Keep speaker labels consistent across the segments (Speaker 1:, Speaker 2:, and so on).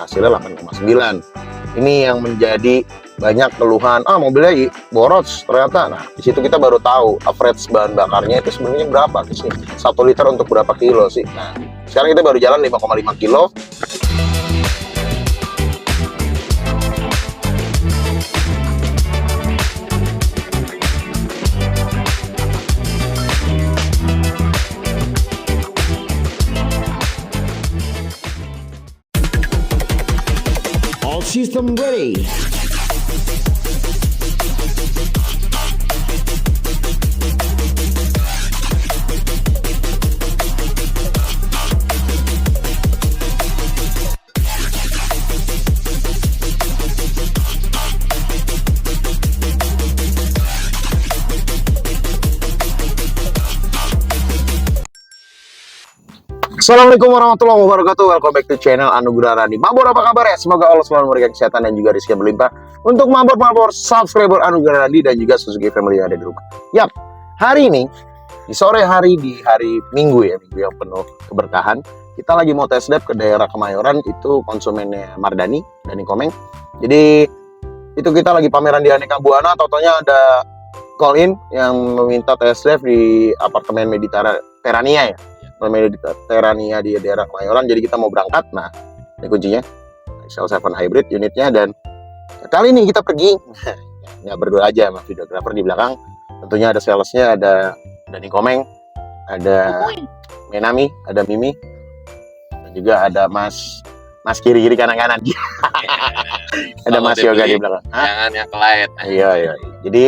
Speaker 1: hasilnya 8,9. Ini yang menjadi banyak keluhan, mobilnya boros ternyata. Nah, di situ kita baru tahu average bahan bakarnya itu sebenarnya berapa sih, 1 liter untuk berapa kilo sih. Nah, sekarang kita baru jalan 5,5 kilo.
Speaker 2: All system ready.
Speaker 1: Assalamualaikum warahmatullahi wabarakatuh. Welcome back to channel Anugrah Randi. Mabor, apa kabar ya? Semoga Allah selalu memberikan kesehatan dan juga rezeki yang berlimpah untuk mabor subscriber Anugrah Randi dan juga Suzuki Family yang ada di rumah. Yap, hari ini di sore hari, di hari Minggu ya, minggu yang penuh keberkahan, kita lagi mau test drive ke daerah Kemayoran. Itu konsumennya Mardani dan Komeng. Jadi itu kita lagi pameran di Aneka Buana. Totonya ada call in yang meminta test drive di apartemen Mediterania ya, Mediterania di daerah Kemayoran. Jadi kita mau berangkat. Nah, ini kuncinya XL7 Hybrid unitnya. Dan kali ini kita pergi nggak berdua aja sama videografer di belakang. Tentunya ada salesnya, ada Dani Komeng, ada Menami, ada Mimi, dan juga ada Mas kiri kanan ada Mas Yoga di belakang.
Speaker 3: Jangan yang kelait.
Speaker 1: Iya. Jadi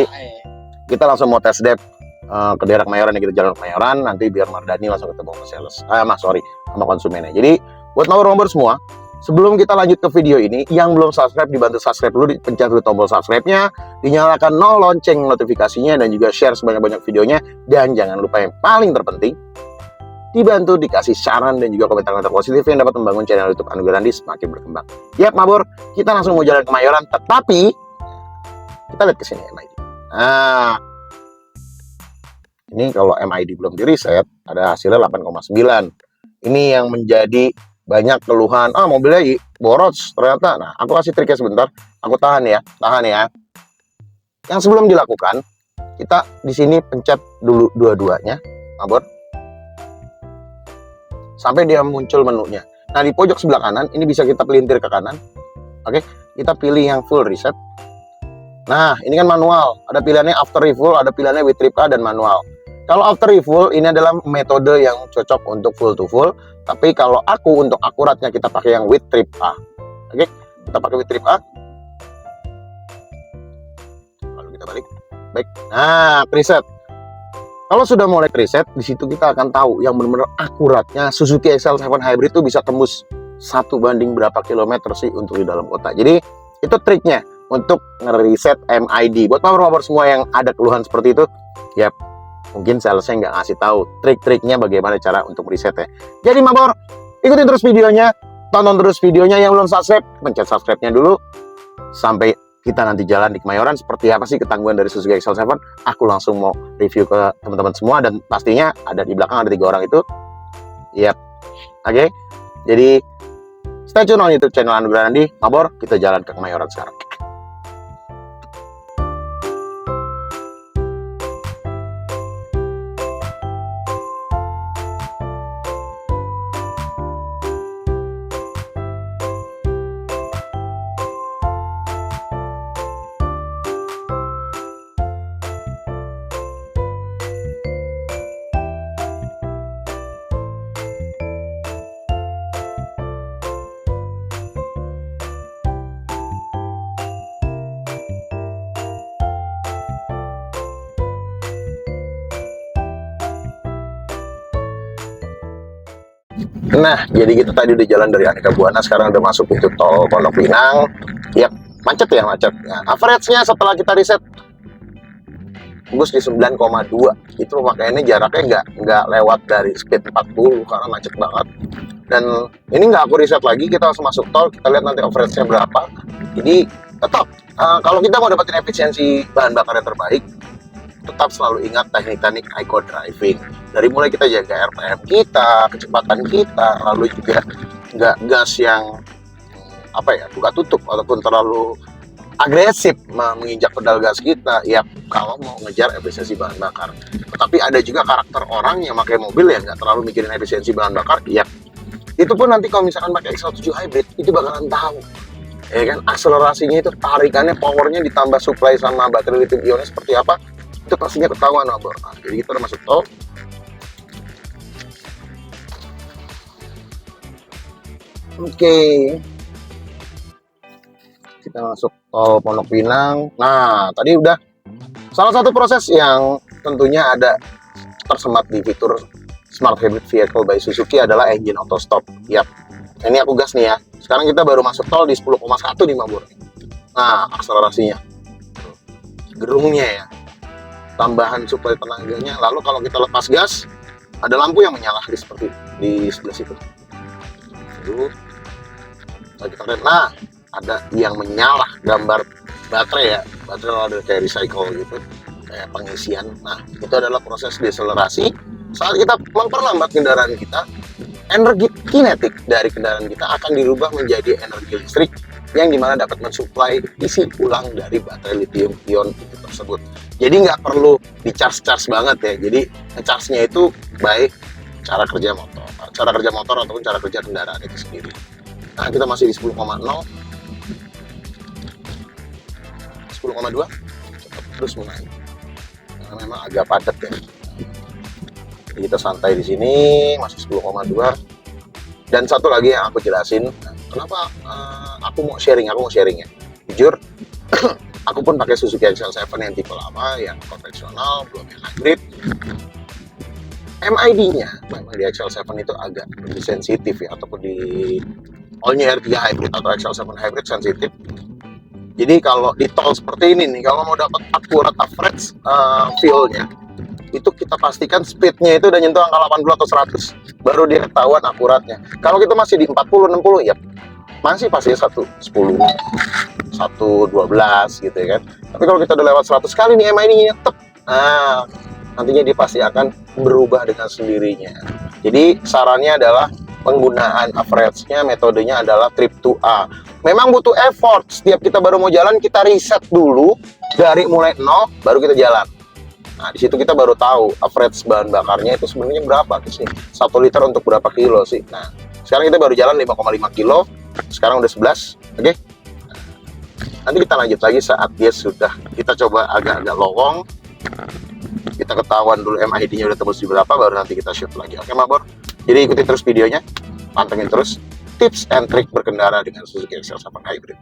Speaker 1: kita langsung mau test drive ke daerah Kemayoran. Kita jalan ke Kemayoran, nanti biar Mardani langsung ketemu sama sales, sama konsumennya. Jadi buat mabor semua, sebelum kita lanjut ke video ini, yang belum subscribe dibantu subscribe dulu, dipencet dulu tombol subscribe-nya, dinyalakan lonceng notifikasinya, dan juga share sebanyak-banyak videonya. Dan jangan lupa yang paling terpenting, dibantu dikasih saran dan juga komentar-komentar positif yang dapat membangun channel YouTube Anugrah Randi semakin berkembang. Yap mabor, kita langsung mau jalan ke Kemayoran, tetapi kita lihat ke sini MID. Nah, ini kalau MID belum di reset, ada hasilnya 8,9. Ini yang menjadi banyak keluhan, mobilnya boros ternyata. Nah, aku kasih triknya sebentar. Aku tahan ya. Yang sebelum dilakukan, kita di sini pencet dulu dua-duanya, mabor, sampai dia muncul menunya. Nah, di pojok sebelah kanan ini bisa kita pelintir ke kanan. Oke, kita pilih yang full reset. Nah, ini kan manual. Ada pilihannya after refuel, ada pilihannya with trip A dan manual. Kalau after refuel ini adalah metode yang cocok untuk full to full. Tapi kalau aku untuk akuratnya kita pakai yang with trip A. Oke, kita pakai with trip A. Lalu kita balik. Baik. Nah, preset. Kalau sudah mulai preset, di situ kita akan tahu yang benar-benar akuratnya Suzuki XL7 Hybrid itu bisa tembus 1 banding berapa kilometer sih untuk di dalam kota. Jadi itu triknya untuk nge-reset MID. Buat mabor semua yang ada keluhan seperti itu, ya mungkin salesnya nggak ngasih tahu trik-triknya bagaimana cara untuk resetnya. Jadi mabor, ikutin terus videonya, tonton terus videonya. Yang belum subscribe, pencet subscribe-nya dulu. Sampai kita nanti jalan di Kemayoran, seperti apa sih ketangguhan dari Suzuki XL7, aku langsung mau review ke teman-teman semua. Dan pastinya ada di belakang ada 3 orang itu. Yap. Oke. Jadi stay tune on YouTube channel Anugrah Randi. Mabor, kita jalan ke Kemayoran sekarang. Nah, jadi kita tadi udah jalan dari Aneka Buana, sekarang udah masuk pintu tol Pondok Pinang. Yap, macet. Nah, average-nya setelah kita reset tembus di 9,2. Itu makanya jaraknya nggak lewat dari speed 40 karena macet banget. Dan ini nggak aku reset lagi, kita langsung masuk tol, kita lihat nanti average-nya berapa. Jadi tetap kalau kita mau dapetin efisiensi bahan bakar yang terbaik, tetap selalu ingat teknik-teknik eco driving. Dari mulai kita jaga RPM kita, kecepatan kita, lalu juga nggak gas yang apa ya, buka tutup ataupun terlalu agresif menginjak pedal gas kita ya kalau mau ngejar efisiensi bahan bakar. Tapi ada juga karakter orang yang pakai mobil yang nggak terlalu mikirin efisiensi bahan bakar, ya itu pun nanti kalau misalkan pakai XL7 hybrid itu bakalan tahu, ya kan, akselerasinya itu, tarikannya, powernya ditambah supply sama baterai lithium ionnya seperti apa, itu pastinya ketahuan Mabor. Nah, jadi kita udah masuk tol. Oke, kita masuk tol Pondok Pinang. Nah, tadi udah salah satu proses yang tentunya ada tersemat di fitur Smart Hybrid Vehicle by Suzuki adalah engine auto stop. Yap, ini aku gas nih ya. Sekarang kita baru masuk tol di 10,1 nih Mabur. Nah, akselerasinya, gerungnya ya, tambahan suplai tenaganya. Lalu kalau kita lepas gas, ada lampu yang menyala seperti di sebelah situ. Nah, ada yang menyala gambar baterai ya, baterai ada kayak recycle gitu, kayak pengisian. Nah, itu adalah proses deselerasi. Saat kita memperlambat kendaraan kita, energi kinetik dari kendaraan kita akan dirubah menjadi energi listrik yang dimana dapat mensuplai isi ulang dari baterai lithium ion itu tersebut. Jadi nggak perlu di-charge banget ya. Jadi nge-charge-nya itu baik cara kerja motor ataupun cara kerja kendaraan itu sendiri. Nah, kita masih di 10,0, 10,2, terus menaik. Karena memang agak padat ya. Jadi kita santai di sini, masih 10,2. Dan satu lagi yang aku jelasin, kenapa aku mau sharing ya. Jujur, aku pun pakai Suzuki XL7 yang tipe lama, yang konvensional, belum yang hybrid. MID-nya, di XL7 itu agak lebih sensitif ya, ataupun di All New R3 Hybrid atau XL7 Hybrid sensitif. Jadi kalau di tol seperti ini nih, kalau mau dapat akurat average feel-nya, itu kita pastikan speed-nya itu udah nyentuh angka 80 atau 100, baru dia ketahuan akuratnya. Kalau kita masih di 40, 60 ya masih pasti 110, 112 gitu ya kan. Tapi kalau kita udah lewat 100 kali nih MID-nya, nah nantinya dia pasti akan berubah dengan sendirinya. Jadi sarannya adalah penggunaan average-nya, metodenya adalah trip to A. Memang butuh effort. Setiap kita baru mau jalan, kita riset dulu dari mulai 0 baru kita jalan. Nah, di situ kita baru tahu average bahan bakarnya itu sebenarnya berapa sih. 1 liter untuk berapa kilo sih. Nah, sekarang kita baru jalan 5,5 kilo. Sekarang udah 11. Oke. Nanti kita lanjut lagi saat dia sudah kita coba agak-agak lowong. Kita ketahuan dulu MID-nya udah tembus di berapa, baru nanti kita shoot lagi. Oke, Mabor? Jadi ikuti terus videonya, pantengin terus tips and trik berkendara dengan Suzuki XL7 Hybrid.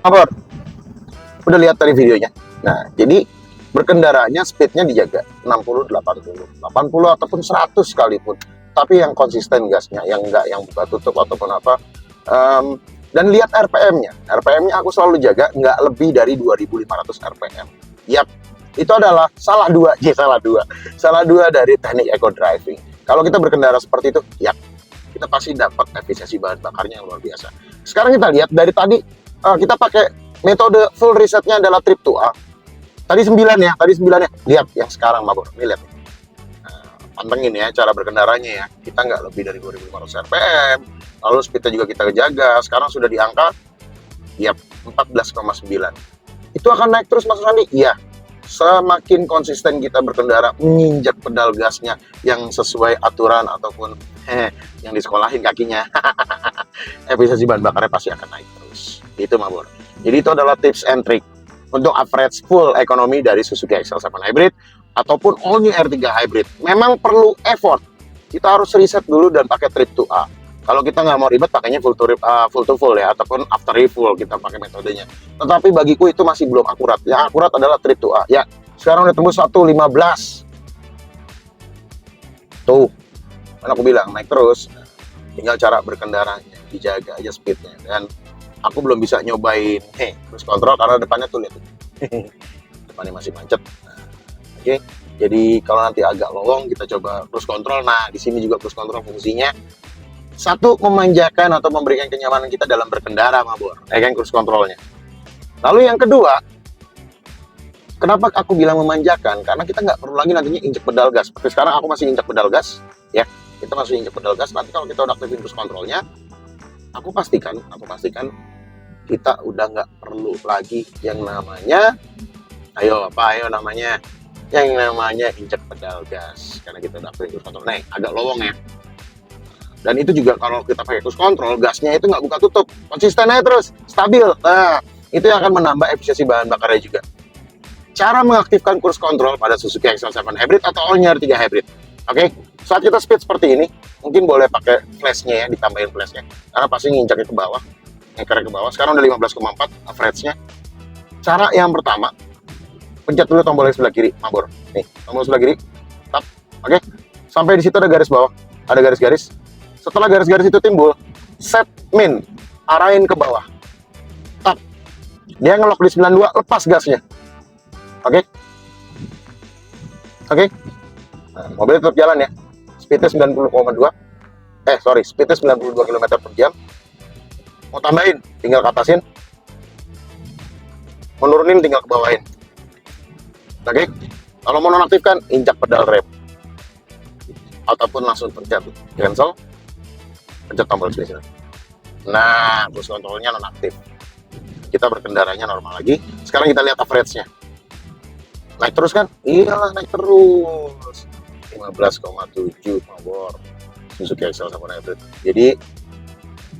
Speaker 1: Mabor, udah lihat tadi videonya. Nah, jadi berkendaranya speednya dijaga 60, 80, 80 ataupun 100 sekalipun. Tapi yang konsisten gasnya, yang enggak yang buka tutup ataupun apa. Dan lihat RPM-nya. RPM-nya aku selalu jaga nggak lebih dari 2500 RPM. Yap, itu adalah salah dua dari teknik eco driving. Kalau kita berkendara seperti itu, ya kita pasti dapat efisiensi bahan bakarnya yang luar biasa. Sekarang kita lihat dari tadi. Kita pakai metode full resetnya adalah trip to A. Tadi 9 ya, lihat yang sekarang Mabor, ini lihat. Pantengin ya cara berkendaranya ya. Kita nggak lebih dari 2500 rpm, lalu speednya juga kita jaga. Sekarang sudah di angka, ya 14,9. Itu akan naik terus Mas Randi? Iya. Semakin konsisten kita berkendara, menginjak pedal gasnya yang sesuai aturan ataupun yang disekolahin kakinya, efisiensi bahan bakarnya pasti akan naik terus. Itu Mabor. Jadi itu adalah tips and trick untuk average full ekonomi dari Suzuki XL7 Hybrid ataupun All New R3 Hybrid. Memang perlu effort. Kita harus riset dulu dan pakai trip to A. Kalau kita nggak mau ribet, pakainya full to full ya, ataupun after refuel kita pakai metodenya. Tetapi bagiku itu masih belum akurat. Yang akurat adalah trip to A. Ya, sekarang udah tembus 115. Tuh, kan aku bilang naik terus. Tinggal cara berkendaranya, dijaga aja speednya. Dan aku belum bisa nyobain cruise control karena depannya tuh lihat. Depannya masih macet. Nah, oke. Jadi kalau nanti agak lowong kita coba cruise control. Nah, di sini juga cruise control fungsinya satu, memanjakan atau memberikan kenyamanan kita dalam berkendara, Mabor. Kan cruise controlnya. Lalu yang kedua, kenapa aku bilang memanjakan? Karena kita nggak perlu lagi nantinya injek pedal gas. Seperti sekarang aku masih injek pedal gas, ya. Kita masih injek pedal gas. Nanti kalau kita udah aktifin cruise controlnya, aku pastikan kita udah nggak perlu lagi yang namanya, ayo namanya injek pedal gas, karena kita udah aktifin cruise control. Nah, agak lowong ya. Dan itu juga kalau kita pakai cruise control, gasnya itu nggak buka tutup, konsisten aja terus, stabil. Nah, itu yang akan menambah efisiensi bahan bakarnya juga. Cara mengaktifkan cruise control pada Suzuki XL7 Hybrid atau all-new R3 Hybrid. Oke, saat kita speed seperti ini, mungkin boleh pakai flashnya ya, ditambahin flashnya. Karena pasti nginjaknya ke bawah, ngekernya ke bawah. Sekarang udah 15,4 average-nya. Cara yang pertama, pencet dulu tombol yang sebelah kiri, Mabor. Nih, tombol sebelah kiri, tap. Oke, sampai di situ ada garis bawah, ada garis-garis. Setelah garis-garis itu timbul, set min, arahin ke bawah. Tap. Dia ngelok di 92, lepas gasnya. Oke. Oke. Nah, mobil tetap jalan ya. Speednya 90,2. Speednya 92 km per jam. Mau tambahin, tinggal ke atasin. Menurunin, tinggal ke bawahin. Oke. Kalau mau nonaktifkan, injak pedal rem. Ataupun langsung pencet cancel. Pencet tombol sini. Nah, cruise controlnya nonaktif. Kita berkendaranya normal lagi. Sekarang kita lihat average-nya. Naik terus kan? Iyalah, naik terus. 15,7 Mabor Suzuki XL7 Hybrid. Jadi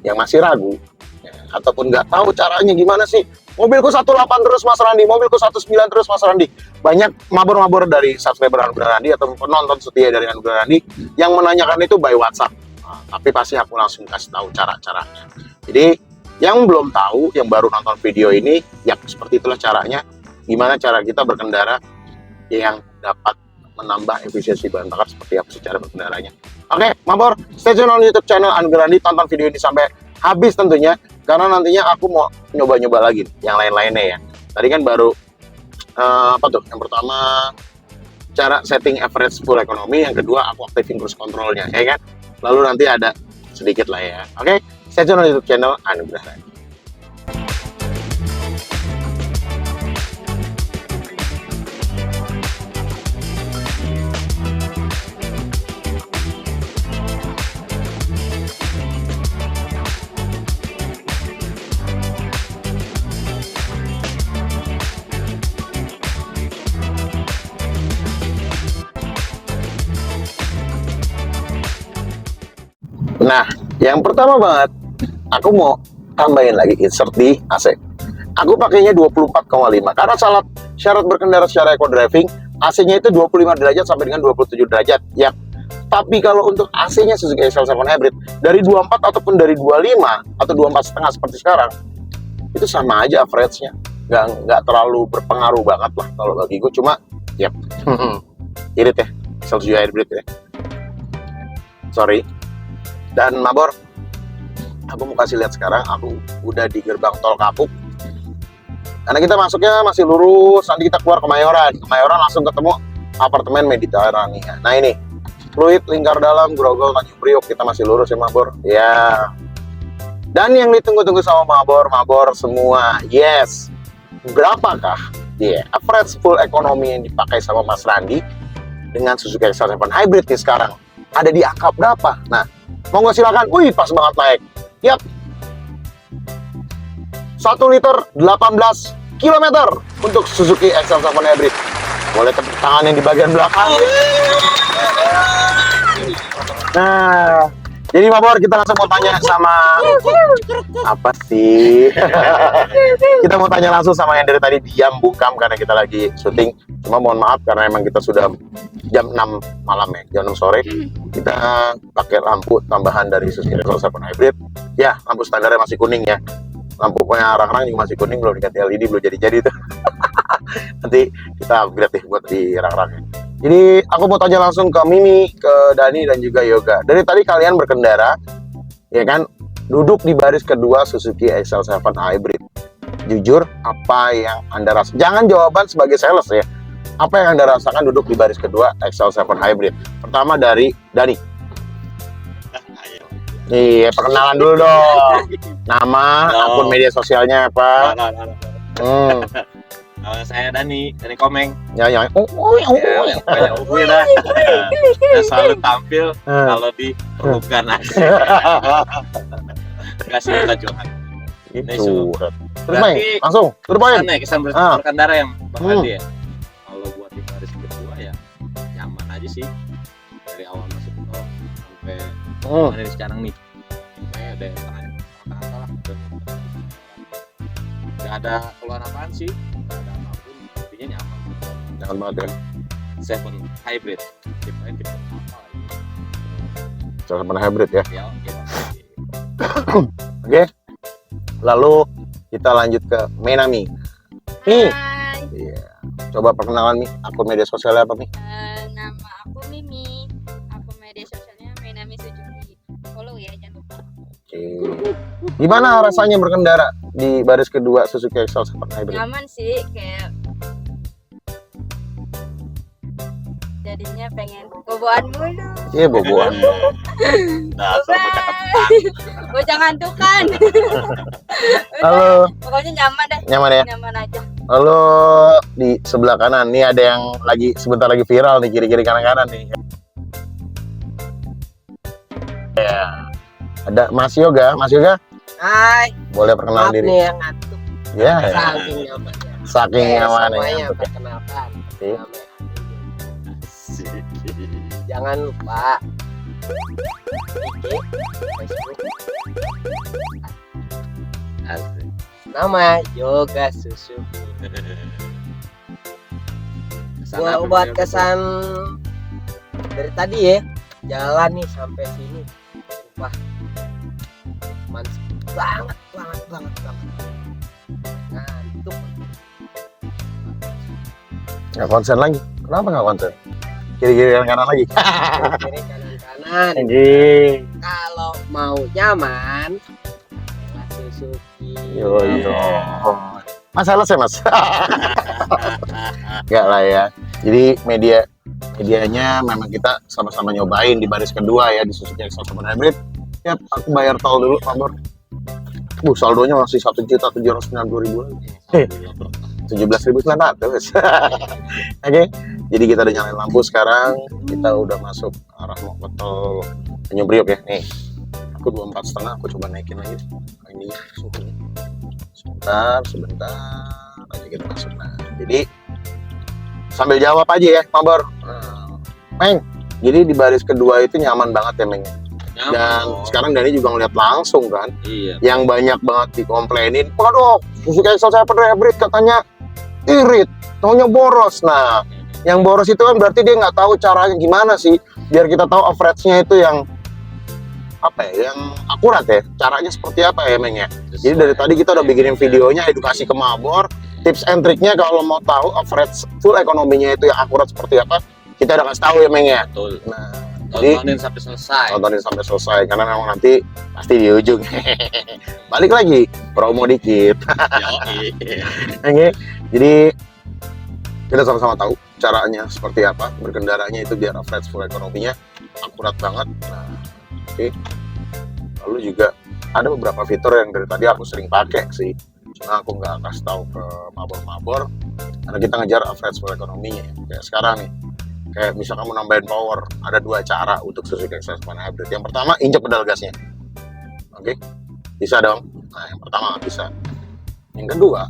Speaker 1: yang masih ragu ya, ataupun nggak tahu caranya gimana sih, mobilku 18 terus Mas Randi, mobilku 19 terus Mas Randi. Banyak mabor-mabor dari subscriber Anugerah Randi atau penonton setia dari Anugerah Randi yang menanyakan itu by WhatsApp. Nah, tapi pasti aku langsung kasih tahu cara-caranya. Jadi yang belum tahu, yang baru nonton video ini, ya seperti itulah caranya. Gimana cara kita berkendara yang dapat menambah efisiensi bahan bakar, seperti apa secara berkendaranya. Oke, Mabor, stay tune on YouTube channel Anugerah Randi, tonton video ini sampai habis tentunya, karena nantinya aku mau nyoba-nyoba lagi yang lain-lainnya ya. Tadi kan baru yang pertama cara setting average full ekonomi, yang kedua aku aktifin cruise controlnya, ya kan. Lalu nanti ada sedikit lah ya. Oke, stay tune on YouTube channel Anugerah Randi. Nah, yang pertama banget, aku mau tambahin lagi insert di AC. Aku pakainya 24,5 karena syarat berkendara secara eco driving, AC-nya itu 25 derajat sampai dengan 27 derajat. Ya. Tapi kalau untuk AC-nya Suzuki XL7 Hybrid dari 24 ataupun dari 25 atau 24,5 seperti sekarang, itu sama aja average-nya. Nggak terlalu berpengaruh banget lah kalau bagiku, cuma ya irit ya, XL7 Hybrid ya. Sorry. Dan Mabor, aku mau kasih lihat sekarang, aku udah di gerbang tol Kapuk. Karena kita masuknya masih lurus, nanti kita keluar Kemayoran. Kemayoran langsung ketemu apartemen Mediterania. Nah ini, Fluid, Lingkar Dalam, Grogol, Tanjung Priok, kita masih lurus ya Mabor. Ya. Dan yang ditunggu-tunggu sama Mabor semua, yes. Berapakah average full ekonomi yang dipakai sama Mas Randi dengan Suzuki XL7 Hybrid nih sekarang? Ada di angka berapa? Nah, monggo silakan. Wih, pas banget naik. Yap. 1 liter 18 km untuk Suzuki XL7 Hybrid. Boleh tepuk tangan yang di bagian belakang. Nah, jadi Mabor, kita langsung mau tanya sama apa sih? Kita mau tanya langsung sama yang dari tadi diam bungkam karena kita lagi syuting. Cuma mohon maaf karena emang kita sudah jam 6 malam ya, jam 6 sore. Kita pakai lampu tambahan dari Suzuki XL7 Hybrid. Ya, lampu standarnya masih kuning ya. Lampu punya rang-rang juga masih kuning, belum diganti LED, belum jadi-jadi itu. Nanti kita upgrade deh buat di rang-rangnya. Jadi aku mau tanya langsung ke Mimi, ke Dani dan juga Yoga. Dari tadi kalian berkendara, ya kan, duduk di baris kedua Suzuki XL7 Hybrid. jujur apa yang Anda rasakan. Jangan jawaban sebagai sales ya. Apa yang Anda rasakan duduk di baris kedua XL7 Hybrid? Pertama dari Dani. Iya, perkenalan dulu dong. Nama, akun media sosialnya apa?
Speaker 3: Saya Dani Komeng.
Speaker 1: Ya.
Speaker 3: Ya, banyak uhui dah. Saya selalu tampil kalau diperlukan asik. Kasih kita jualan.
Speaker 1: Itu. Terus
Speaker 3: Berarti
Speaker 1: main, langsung, terus main.
Speaker 3: kesan berkendara yang Bang Andi ya. Kalau buat di baris kedua ya nyaman aja sih. Dari awal masuk tol sampai mana nih sekarang nih. Kayak ada tengah-tengah lah. Gak ada keluhan apaan sih. Gak ada apapun. Intinya nyaman.
Speaker 1: Jangan banget ya.
Speaker 3: 7 Hybrid. Tipe apa lagi?
Speaker 1: 7 Hybrid ya.
Speaker 3: Ya, oke.
Speaker 1: Oke. Lalu kita lanjut ke Menami. Nih.
Speaker 4: Hai,
Speaker 1: Iya. Coba perkenalan nih, akun media sosialnya apa nih?
Speaker 4: nama aku Mimi. Akun media sosialnya Menami Suzuki. Follow ya, jangan lupa.
Speaker 1: Oke. Gimana rasanya berkendara di baris kedua Suzuki XL7 Hybrid?
Speaker 4: Nyaman sih, kayak jadinya pengen boboan mulu.
Speaker 1: Iya, boboan.
Speaker 3: Nah, sama
Speaker 4: Bocah ngantukan.
Speaker 1: Halo,
Speaker 4: Pokoknya nyaman deh.
Speaker 1: nyaman ya?
Speaker 4: Nyaman aja.
Speaker 1: Lalu di sebelah kanan nih ada yang sebentar lagi viral nih, kiri-kiri kanan-kanan nih. Ya. Ada Mas Yoga.
Speaker 5: Hai,
Speaker 1: Boleh perkenalan
Speaker 5: maaf
Speaker 1: diri?
Speaker 5: nih yang ngantuk.
Speaker 1: Ya.
Speaker 5: Saking nyamannya.
Speaker 1: Saking nyamannya.
Speaker 5: Semuanya
Speaker 1: Oke.
Speaker 5: perkenalkan.
Speaker 1: Oke.
Speaker 5: Namanya jangan lupa IG, Facebook,
Speaker 3: Asik.
Speaker 5: nama Yoga Susu. Gua buat kesan dari tadi ya, jalan nih sampai sini, wah, mantap banget. Nah, itu
Speaker 1: Nggak konsen lagi. Kenapa nggak konsen? Kiri-kiri kanan lagi.
Speaker 5: kiri kanan.
Speaker 1: Anjing.
Speaker 5: Kalau mau nyaman, pakailah Suzuki.
Speaker 1: Yo. Mas sales ya mas? Enggak lah ya. Jadi medianya memang kita sama-sama nyobain di baris kedua ya di Suzuki XL7 Hybrid. Ya aku bayar tol dulu Pak Bor. Saldonya masih 1.790.000. 17.900. Oke. Jadi kita udah nyalain lampu sekarang. Kita udah masuk arah mau ke tol Tanjung Priok ya. Nih. Aku 24,5. Aku coba naikin lagi. Ini suhunya. Sebentar aja kita masuk. Nah, jadi sambil jawab aja ya, Mabor. Meng, jadi di baris kedua itu nyaman banget ya, Meng. Dan sekarang Dani juga ngeliat langsung kan,
Speaker 3: Iya.
Speaker 1: yang banyak banget dikomplainin, waduh, Suzuki XL7 Hybrid katanya irit, taunya boros. Nah, yang boros itu kan berarti dia nggak tahu caranya gimana sih, biar kita tahu average-nya itu yang apa ya, yang akurat ya, caranya seperti apa ya, Meng ya. Jadi dari tadi kita udah bikinin videonya, edukasi ke mabor, tips and triknya kalau mau tahu average full ekonominya itu yang akurat seperti apa, kita udah kasih tahu ya, Meng ya.
Speaker 3: Betul.
Speaker 1: Nah, jadi
Speaker 3: Tontonin sampai selesai.
Speaker 1: tontonin sampai selesai karena memang nanti pasti di ujung. Balik lagi, promo dikit.
Speaker 3: Yoi.
Speaker 1: Oke, jadi kita sama-sama tahu caranya seperti apa, berkendaranya itu biar average full ekonominya akurat banget. Nah, oke. Lalu juga ada beberapa fitur yang dari tadi aku sering pakai sih, cuma aku nggak kasih tahu ke mabor-mabor karena kita ngejar average full ekonominya. Kayak sekarang nih, kayak misalkan kamu nambahin power, ada dua cara untuk Suzuki XL7 Hybrid. Yang pertama, injek pedal gasnya. Oke, bisa dong. Nah, yang pertama bisa. Yang kedua,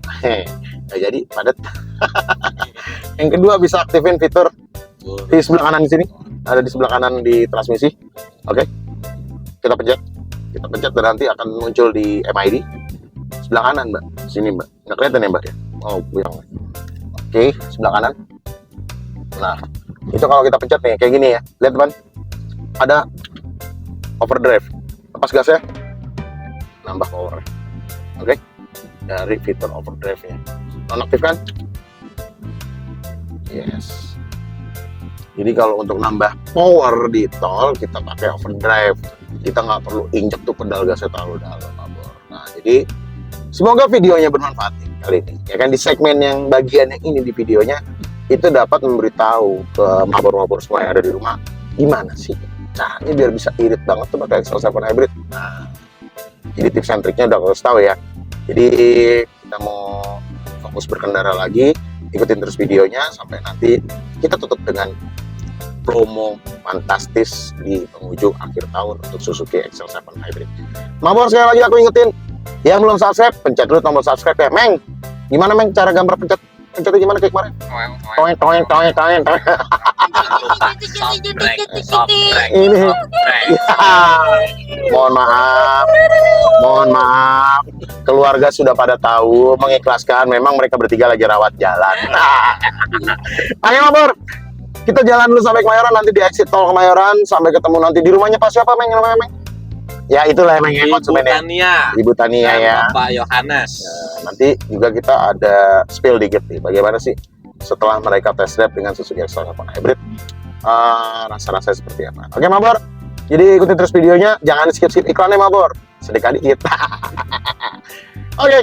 Speaker 1: nggak jadi padat. Yang kedua bisa aktifin fitur di sebelah kanan di sini, ada di sebelah kanan di transmisi. Oke, kita pencet dan nanti akan muncul di MID sebelah kanan, Mbak. Sini, Mbak. Nggak kelihatan ya, Mbak ya? Oh, bilang. Oke, sebelah kanan. Nah, itu kalau kita pencet nih kayak gini ya. Lihat teman, ada overdrive. Lepas gasnya, nambah power. Oke, dari fitur overdrive-nya. Nonaktifkan. Yes. Jadi kalau untuk nambah power di tol kita pakai overdrive. Kita nggak perlu injek tuh pedal gasnya terlalu dalam, Mabor. Nah, jadi Semoga videonya bermanfaat nih kali ini. Ya kan di segmen yang bagian yang ini di videonya itu dapat memberitahu ke mabor-mabor semua yang ada di rumah gimana sih caranya biar bisa irit banget tuh pakai Excel 7 Hybrid. Nah, jadi tips and triknya udah harus tahu ya. Jadi kita mau fokus berkendara lagi, ikutin terus videonya sampai nanti kita tutup dengan promo fantastis di penghujung akhir tahun untuk Suzuki Excel 7 Hybrid. Mabor, sekali lagi aku ingetin, yang belum subscribe, pencet dulu tombol subscribe ya. Meng, gimana Meng cara gambar pencetnya gimana kayak kemarin? Toeng. Ini mohon maaf, keluarga sudah pada tahu, mengikhlaskan, memang mereka bertiga lagi rawat jalan. Ayo Mabor, kita jalan dulu sampai Kemayoran, nanti di exit tol Kemayoran, sampai ketemu nanti di rumahnya Pak siapa Meng namanya Meng? Ya itulah emang ya konsumennya. Ibu Tania ya.
Speaker 3: Pak Yohanes.
Speaker 1: Nah, nanti juga kita ada spill dikit nih, bagaimana sih setelah mereka test drive dengan Suzuki Excel 8 Hybrid, rasa-rasanya seperti apa. Oke Mabor, jadi ikutin terus videonya, jangan skip iklannya Mabor, sedikit dikit. Oke.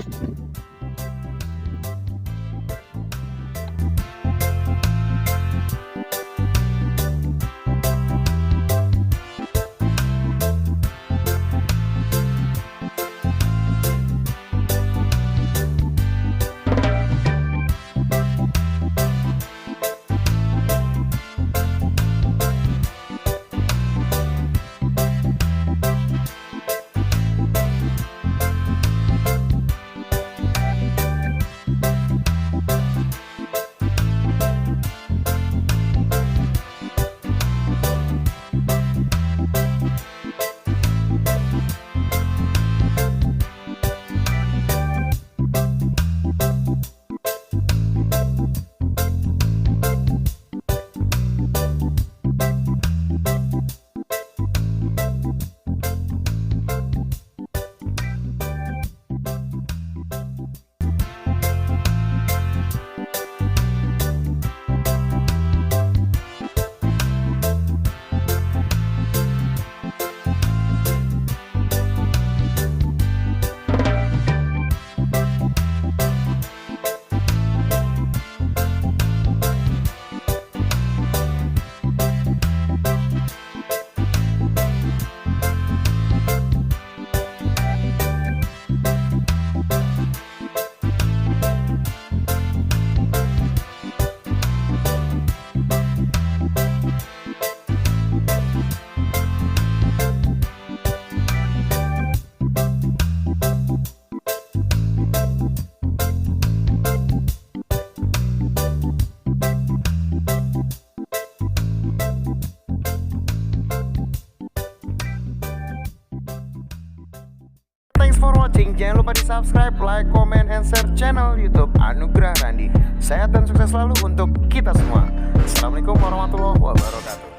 Speaker 2: Thanks for watching. Jangan lupa di subscribe, like, comment, and share channel YouTube Anugrah Randi. Sehat dan sukses selalu untuk kita semua. Assalamualaikum warahmatullahi wabarakatuh.